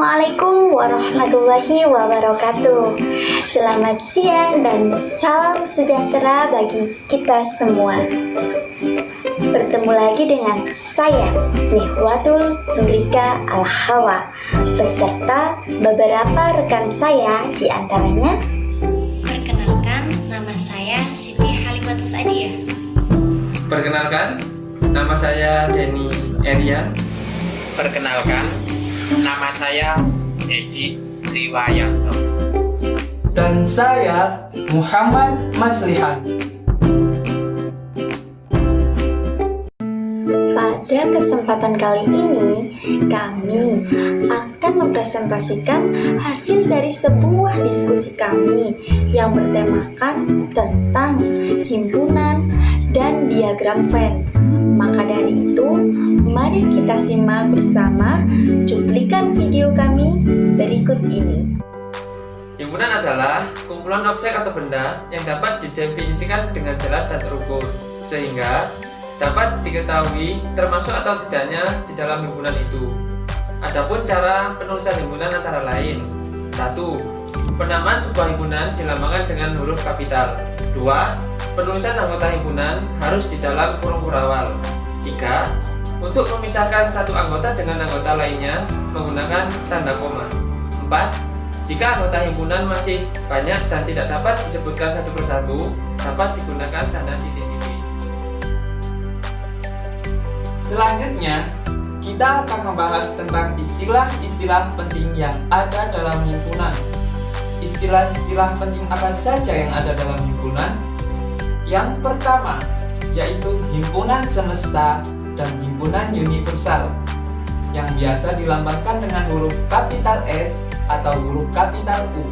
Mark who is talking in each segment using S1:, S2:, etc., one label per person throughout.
S1: Assalamualaikum warahmatullahi wabarakatuh. Selamat siang dan salam sejahtera bagi kita semua. Bertemu lagi dengan saya, Nihwatul Nurika Al-Hawa, beserta beberapa rekan saya, di antaranya.
S2: Perkenalkan, nama saya Siti Halimatus Adiah.
S3: Perkenalkan, nama saya Denny Erian.
S4: Perkenalkan, nama saya Edi Riwayanto.
S5: Dan saya Muhammad Maslihan.
S1: Pada kesempatan kali ini, kami akan mempresentasikan hasil dari sebuah diskusi kami yang bertemakan tentang himpunan dan diagram Venn. Maka dari itu, mari kita simak bersama cuplikan video kami berikut ini.
S3: Himpunan adalah kumpulan objek atau benda yang dapat didefinisikan dengan jelas dan terukur, sehingga dapat diketahui termasuk atau tidaknya di dalam himpunan itu. Adapun cara penulisan himpunan antara lain: 1. Penamaan sebuah himpunan dilambangkan dengan huruf kapital. 2. Penulisan anggota himpunan harus di dalam kurung kurawal. 3. Untuk memisahkan satu anggota dengan anggota lainnya menggunakan tanda koma. 4. Jika anggota himpunan masih banyak dan tidak dapat disebutkan satu persatu, dapat digunakan tanda titik-titik.
S5: Selanjutnya, kita akan membahas tentang istilah-istilah penting yang ada dalam himpunan. Istilah-istilah penting apa saja yang ada dalam himpunan? Yang pertama, yaitu himpunan semesta dan himpunan universal, yang biasa dilambangkan dengan huruf kapital S atau huruf kapital U.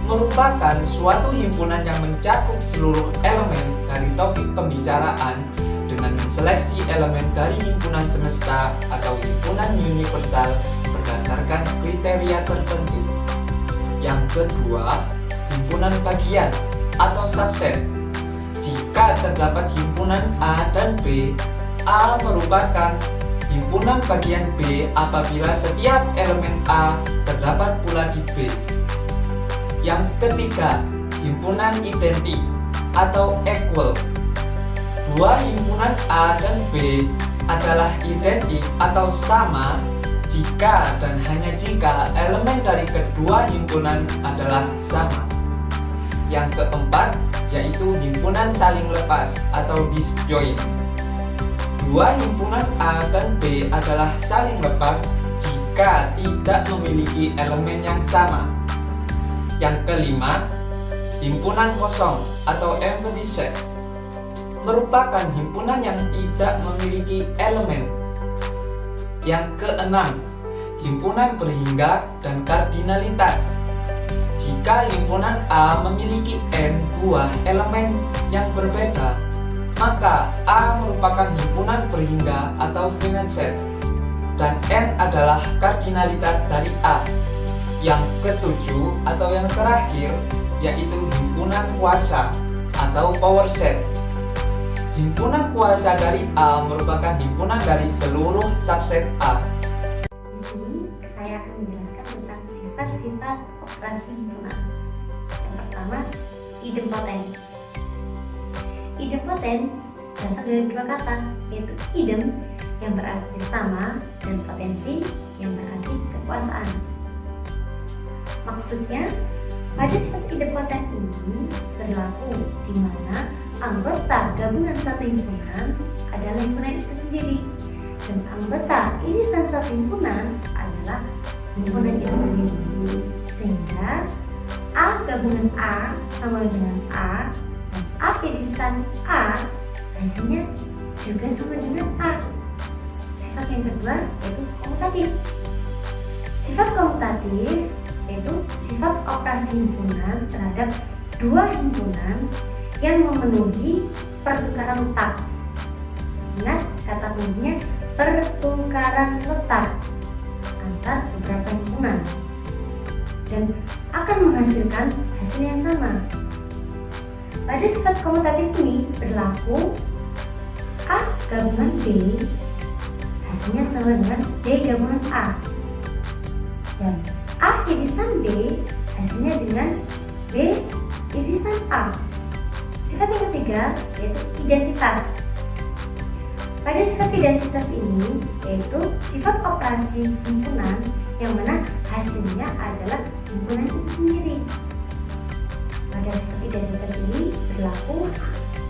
S5: Merupakan suatu himpunan yang mencakup seluruh elemen dari topik pembicaraan dengan menseleksi elemen dari himpunan semesta atau himpunan universal berdasarkan kriteria tertentu. Yang kedua, himpunan bagian atau subset. Jika terdapat himpunan A dan B, A merupakan himpunan bagian B apabila setiap elemen A terdapat pula di B. Yang ketiga, himpunan identik atau equal. Dua himpunan A dan B adalah identik atau sama jika dan hanya jika elemen dari kedua himpunan adalah sama. Yang keempat, yaitu himpunan saling lepas atau disjoint. Dua himpunan A dan B adalah saling lepas jika tidak memiliki elemen yang sama. Yang kelima, himpunan kosong atau empty set merupakan himpunan yang tidak memiliki elemen. Yang keenam, himpunan berhingga dan kardinalitas. Jika himpunan A memiliki n buah elemen yang berbeda, maka A merupakan himpunan berhingga atau finite set, dan n adalah kardinalitas dari A. Yang ketujuh atau yang terakhir, yaitu himpunan kuasa atau power set. Himpunan kuasa dari A merupakan himpunan dari seluruh subset A.
S2: Di sini saya akan menjelaskan tentang sifat-sifat operasi himpunan. Yang pertama, idempoten. Idempoten berasal dari dua kata, yaitu idem yang berarti sama dan potensi yang berarti kekuasaan. Maksudnya, pada sifat idempoten ini berlaku di mana anggota gabungan suatu himpunan adalah himpunan itu sendiri, dan anggota irisan suatu himpunan adalah himpunan itu sendiri. Sehingga A gabungan A sama dengan A, dan A irisan A hasilnya juga sama dengan A. Sifat yang kedua yaitu komutatif. Sifat komutatif yaitu sifat operasi himpunan terhadap dua himpunan yang memenuhi pertukaran letak. Ingat kata kuncinya pertukaran letak antar beberapa himpunan dan akan menghasilkan hasil yang sama. Pada sifat komutatif ini berlaku A gabungan B hasilnya sama dengan B gabungan A. Dan A irisan B hasilnya dengan B irisan A. Sifat yang ketiga yaitu identitas. Pada sifat identitas ini yaitu sifat operasi himpunan yang mana hasilnya adalah himpunan itu sendiri. Pada sifat identitas ini berlaku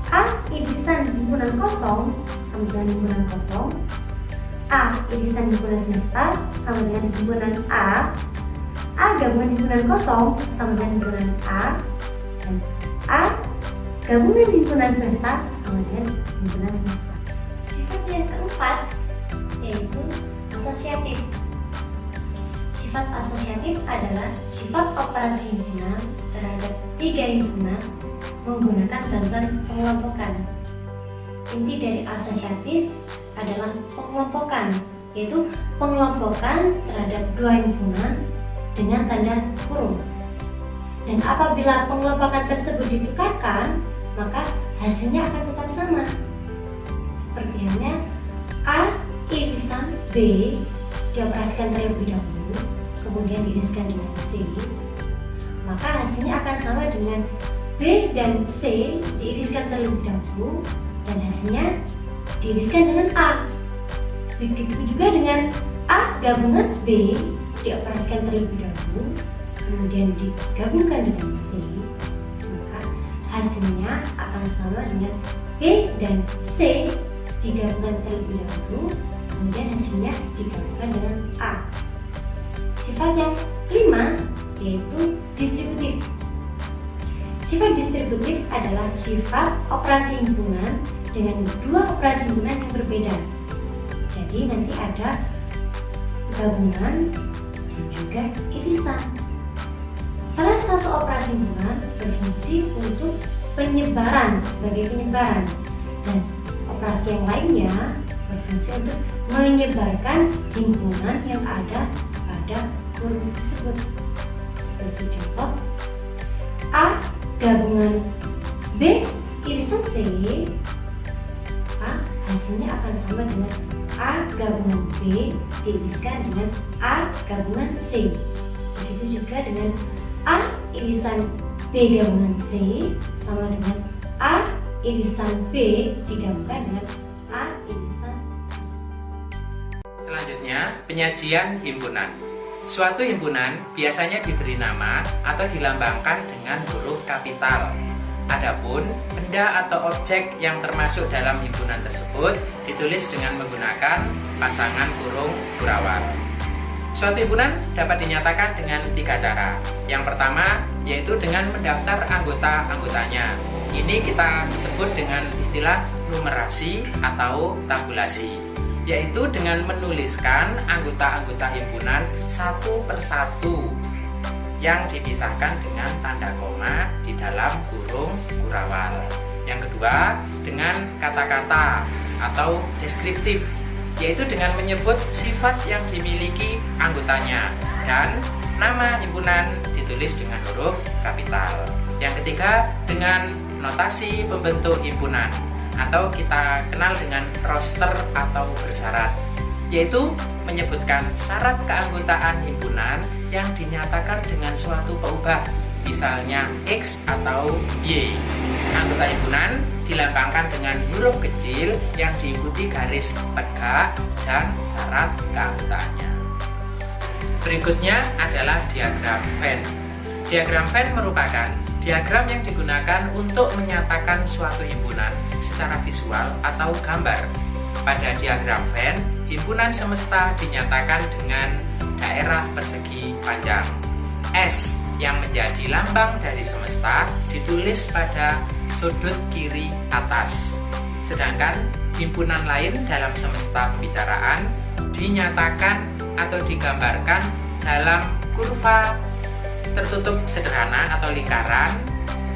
S2: A irisan himpunan kosong sama dengan himpunan kosong, A irisan himpunan semesta sama dengan himpunan A gabungan himpunan kosong sama dengan himpunan A, dan A gabungan himpunan semesta sama dengan himpunan semesta. Sifat yang keempat yaitu asosiatif. Sifat asosiatif adalah sifat operasi himpunan terhadap tiga himpunan menggunakan bantuan pengelompokan. Inti dari asosiatif adalah pengelompokan, yaitu pengelompokan terhadap dua himpunan dengan tanda kurung. Dan apabila pengelompokan tersebut ditukarkan, maka hasilnya akan tetap sama. Seperti halnya A irisan B dioperasikan terlebih dahulu, kemudian diiriskan dengan C, maka hasilnya akan sama dengan B dan C diiriskan terlebih dahulu dan hasilnya diiriskan dengan A. Begitu juga dengan A gabungan B dioperasikan terlebih dahulu, kemudian digabungkan dengan C, maka hasilnya akan sama dengan B dan C digabungkan terlebih dahulu, kemudian hasilnya digabungkan dengan A. Sifat yang kelima yaitu distributif. Sifat distributif adalah sifat operasi himpunan dengan dua operasi himpunan yang berbeda. Jadi nanti ada gabungan dan juga irisan. Salah satu operasi himpunan berfungsi untuk penyebaran sebagai penyebaran, dan operasi yang lainnya berfungsi untuk menyebarkan himpunan yang ada pada kurung tersebut. Seperti contoh A gabungan B irisan C, A hasilnya akan sama dengan A gabungan B diiriskan dengan A gabungan C. Begitu juga dengan A irisan B gabungan C sama dengan A irisan B digabungkan dengan A irisan C.
S4: Selanjutnya, penyajian himpunan. Suatu himpunan biasanya diberi nama atau dilambangkan dengan huruf kapital. Adapun benda atau objek yang termasuk dalam himpunan tersebut ditulis dengan menggunakan pasangan kurung kurawal. Suatu himpunan dapat dinyatakan dengan tiga cara. Yang pertama yaitu dengan mendaftar anggota-anggotanya. Ini kita sebut dengan istilah numerasi atau tabulasi, yaitu dengan menuliskan anggota-anggota himpunan satu persatu yang dipisahkan dengan tanda koma di dalam kurung kurawal. Yang kedua, dengan kata-kata atau deskriptif, yaitu dengan menyebut sifat yang dimiliki anggotanya dan nama himpunan ditulis dengan huruf kapital. Yang ketiga, dengan notasi pembentuk himpunan atau kita kenal dengan roster atau bersyarat, yaitu menyebutkan syarat keanggotaan himpunan yang dinyatakan dengan suatu peubah, misalnya X atau Y. Anggota himpunan dilambangkan dengan huruf kecil yang diikuti garis tegak dan syarat keanggotaannya. Berikutnya adalah diagram Venn. Diagram Venn merupakan diagram yang digunakan untuk menyatakan suatu himpunan secara visual atau gambar. Pada diagram Venn, himpunan semesta dinyatakan dengan daerah persegi panjang. S yang menjadi lambang dari semesta ditulis pada sudut kiri atas. Sedangkan himpunan lain dalam semesta pembicaraan dinyatakan atau digambarkan dalam kurva tertutup sederhana atau lingkaran,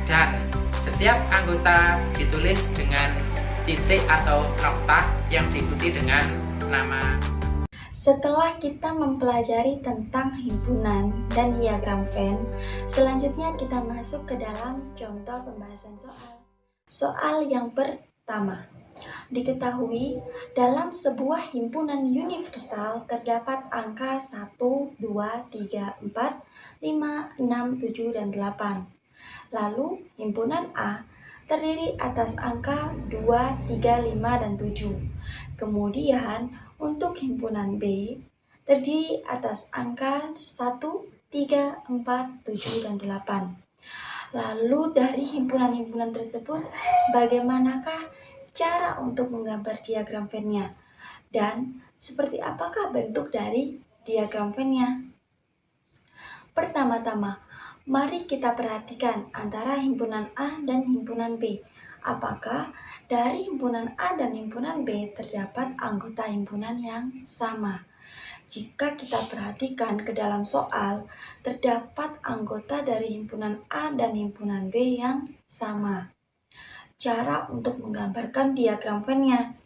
S4: dan setiap anggota ditulis dengan titik atau noktah yang diikuti dengan nama.
S1: Setelah kita mempelajari tentang himpunan dan diagram Venn, selanjutnya kita masuk ke dalam contoh pembahasan soal. Soal yang pertama. Diketahui, dalam sebuah himpunan universal terdapat angka 1, 2, 3, 4, 5, 6, 7, dan 8. Lalu, himpunan A terdiri atas angka 2, 3, 5, dan 7. Kemudian, untuk himpunan B terdiri atas angka 1, 3, 4, 7, dan 8. Lalu dari himpunan-himpunan tersebut, bagaimanakah cara untuk menggambar diagram Venn-nya? Dan seperti apakah bentuk dari diagram Venn-nya? Pertama-tama, mari kita perhatikan antara himpunan A dan himpunan B. Apakah dari himpunan A dan himpunan B terdapat anggota himpunan yang sama? Jika kita perhatikan ke dalam soal, terdapat anggota dari himpunan A dan himpunan B yang sama. Cara untuk menggambarkan diagram Venn-nya.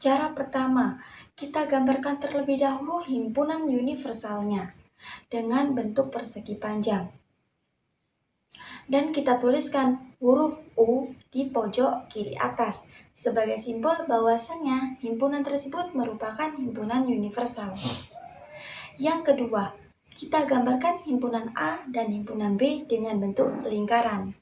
S1: Cara pertama, kita gambarkan terlebih dahulu himpunan universalnya dengan bentuk persegi panjang. Dan kita tuliskan huruf U di pojok kiri atas sebagai simbol bahwasannya himpunan tersebut merupakan himpunan universal. Yang kedua, kita gambarkan himpunan A dan himpunan B dengan bentuk lingkaran.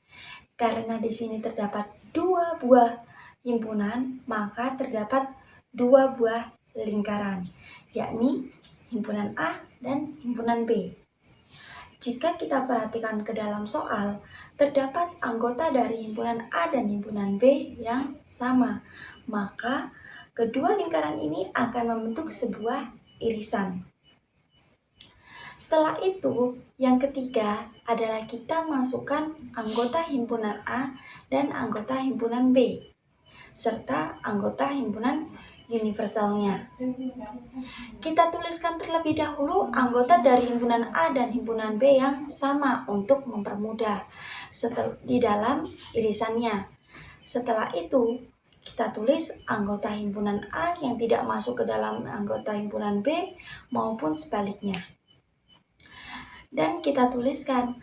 S1: Karena di sini terdapat 2 buah himpunan, maka terdapat 2 buah lingkaran, yakni himpunan A dan himpunan B. Jika kita perhatikan ke dalam soal, terdapat anggota dari himpunan A dan himpunan B yang sama, maka kedua lingkaran ini akan membentuk sebuah irisan. Setelah itu, yang ketiga adalah kita masukkan anggota himpunan A dan anggota himpunan B, serta anggota himpunan universalnya. Kita tuliskan terlebih dahulu anggota dari himpunan A dan himpunan B yang sama untuk mempermudah di dalam irisannya. Setelah itu, kita tulis anggota himpunan A yang tidak masuk ke dalam anggota himpunan B maupun sebaliknya. Dan kita tuliskan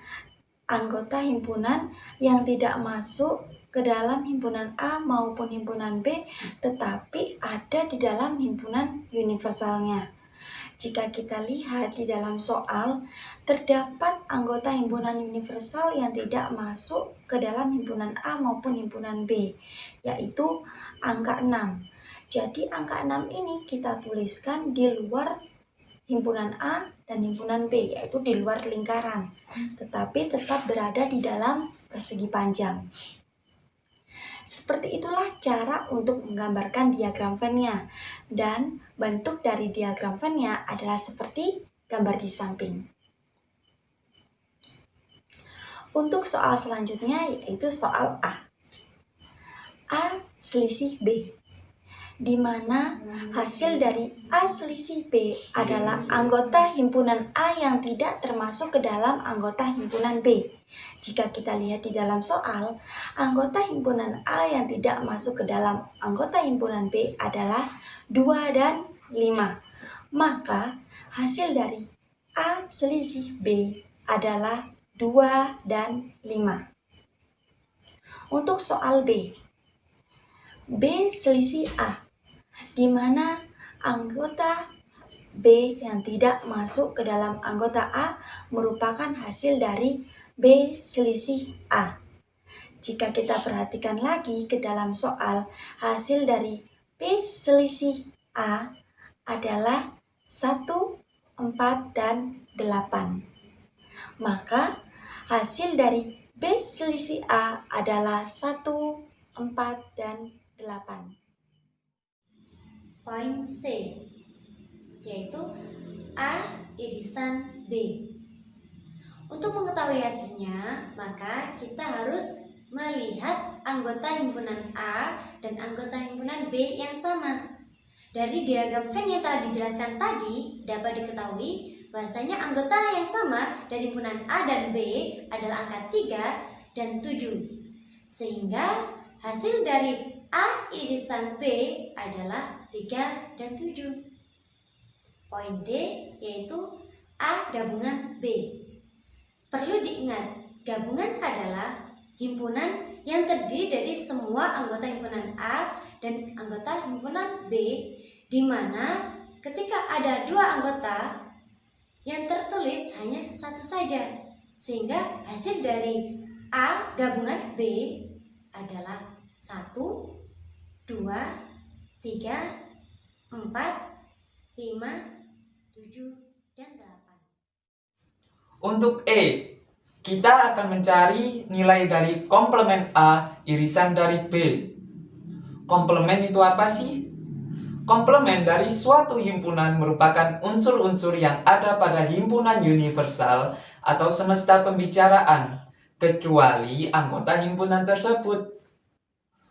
S1: anggota himpunan yang tidak masuk ke dalam himpunan A maupun himpunan B, tetapi ada di dalam himpunan universalnya. Jika kita lihat di dalam soal, terdapat anggota himpunan universal yang tidak masuk ke dalam himpunan A maupun himpunan B, yaitu angka 6. Jadi angka 6 ini kita tuliskan di luar himpunan A dan himpunan B, yaitu di luar lingkaran, tetapi tetap berada di dalam persegi panjang. Seperti itulah cara untuk menggambarkan diagram Venn-nya, dan bentuk dari diagram Venn-nya adalah seperti gambar di samping. Untuk soal selanjutnya yaitu soal A. A selisih B, di mana hasil dari A selisih B adalah anggota himpunan A yang tidak termasuk ke dalam anggota himpunan B. Jika kita lihat di dalam soal, anggota himpunan A yang tidak masuk ke dalam anggota himpunan B adalah 2 dan 5. Maka hasil dari A selisih B adalah 2 dan 5. Untuk soal B, B selisih A, di mana anggota B yang tidak masuk ke dalam anggota A merupakan hasil dari B selisih A. Jika kita perhatikan lagi ke dalam soal, hasil dari B selisih A adalah 1, 4, dan 8. Maka hasil dari B selisih A adalah 1, 4, dan 8.
S2: Poin C, yaitu A irisan B. Untuk mengetahui hasilnya, maka kita harus melihat anggota himpunan A dan anggota himpunan B yang sama. Dari diagram Venn yang telah dijelaskan tadi, dapat diketahui bahwasanya anggota yang sama dari himpunan A dan B adalah angka 3 dan 7. Sehingga hasil dari A irisan B adalah 3 dan 7. Poin D yaitu A gabungan B. Perlu diingat, gabungan adalah himpunan yang terdiri dari semua anggota himpunan A dan anggota himpunan B, di mana ketika ada dua anggota yang tertulis hanya satu saja, sehingga hasil dari A gabungan B adalah 1, 2, 3, 4, 5, 7, dan 8.
S5: Untuk E, kita akan mencari nilai dari komplemen A irisan dari B. Komplemen itu apa sih? Komplemen dari suatu himpunan merupakan unsur-unsur yang ada pada himpunan universal atau semesta pembicaraan, kecuali anggota himpunan tersebut.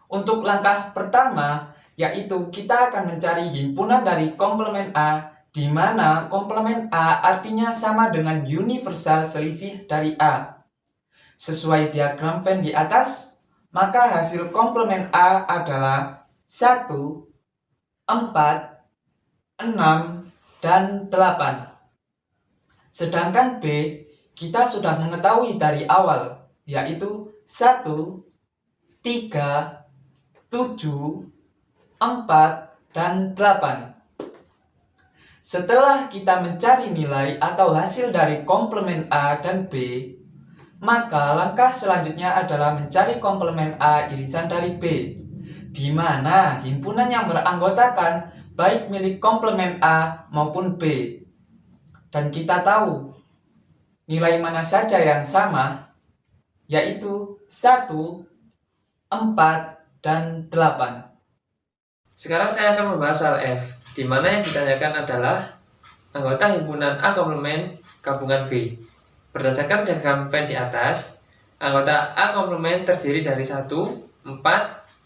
S5: Untuk langkah pertama, yaitu kita akan mencari himpunan dari komplemen A, di mana komplemen A artinya sama dengan universal selisih dari A. Sesuai diagram Venn di atas, maka hasil komplemen A adalah 1, 4, 6, dan 8. Sedangkan B, kita sudah mengetahui dari awal, yaitu 1, 3, 7, 4, dan 8. Setelah kita mencari nilai atau hasil dari komplemen A dan B, maka langkah selanjutnya adalah mencari komplemen A irisan dari B, di mana himpunan yang beranggotakan baik milik komplemen A maupun B. Dan kita tahu nilai mana saja yang sama, yaitu 1, 4, dan 8.
S3: Sekarang saya akan membahas soal F, di mana yang ditanyakan adalah anggota himpunan A komplemen gabungan B. Berdasarkan diagram Venn di atas, anggota A komplemen terdiri dari 1, 4,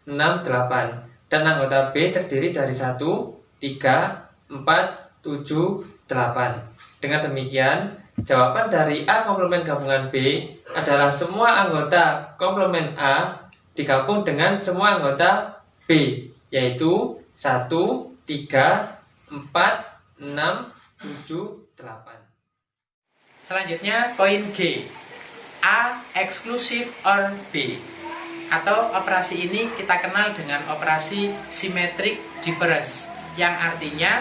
S3: 6, 8. Dan anggota B terdiri dari 1, 3, 4, 7, 8. Dengan demikian, jawaban dari A komplemen gabungan B adalah semua anggota komplemen A digabung dengan semua anggota B, yaitu 1, 3, 4, 6, 7, 8.
S4: Selanjutnya poin G, A eksklusif or B, atau operasi ini kita kenal dengan operasi symmetric difference, yang artinya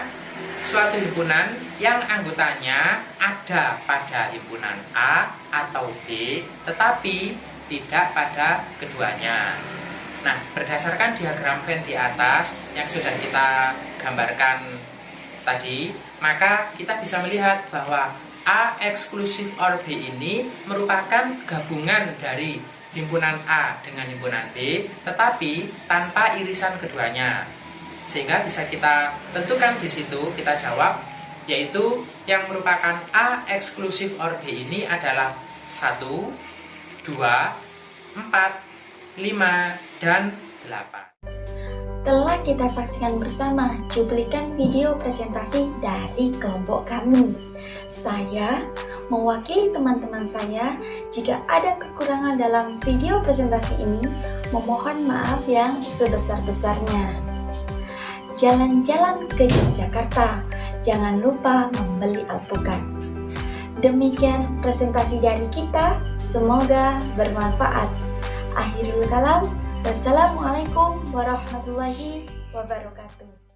S4: suatu himpunan yang anggotanya ada pada himpunan A atau B tetapi tidak pada keduanya. Nah, berdasarkan diagram Venn di atas yang sudah kita gambarkan tadi, maka kita bisa melihat bahwa A eksklusif or B ini merupakan gabungan dari himpunan A dengan himpunan B, tetapi tanpa irisan keduanya. Sehingga bisa kita tentukan di situ, kita jawab, yaitu yang merupakan A eksklusif or B ini adalah 1, 2, 4, 5, dan 8.
S1: Telah kita saksikan bersama cuplikan video presentasi dari kelompok kami. Saya mewakili teman-teman saya, jika ada kekurangan dalam video presentasi ini, memohon maaf yang sebesar-besarnya. Jalan-jalan ke Yogyakarta, jangan lupa membeli alpukat. Demikian presentasi dari kita, semoga bermanfaat. Akhirul kalam, wassalamualaikum warahmatullahi wabarakatuh.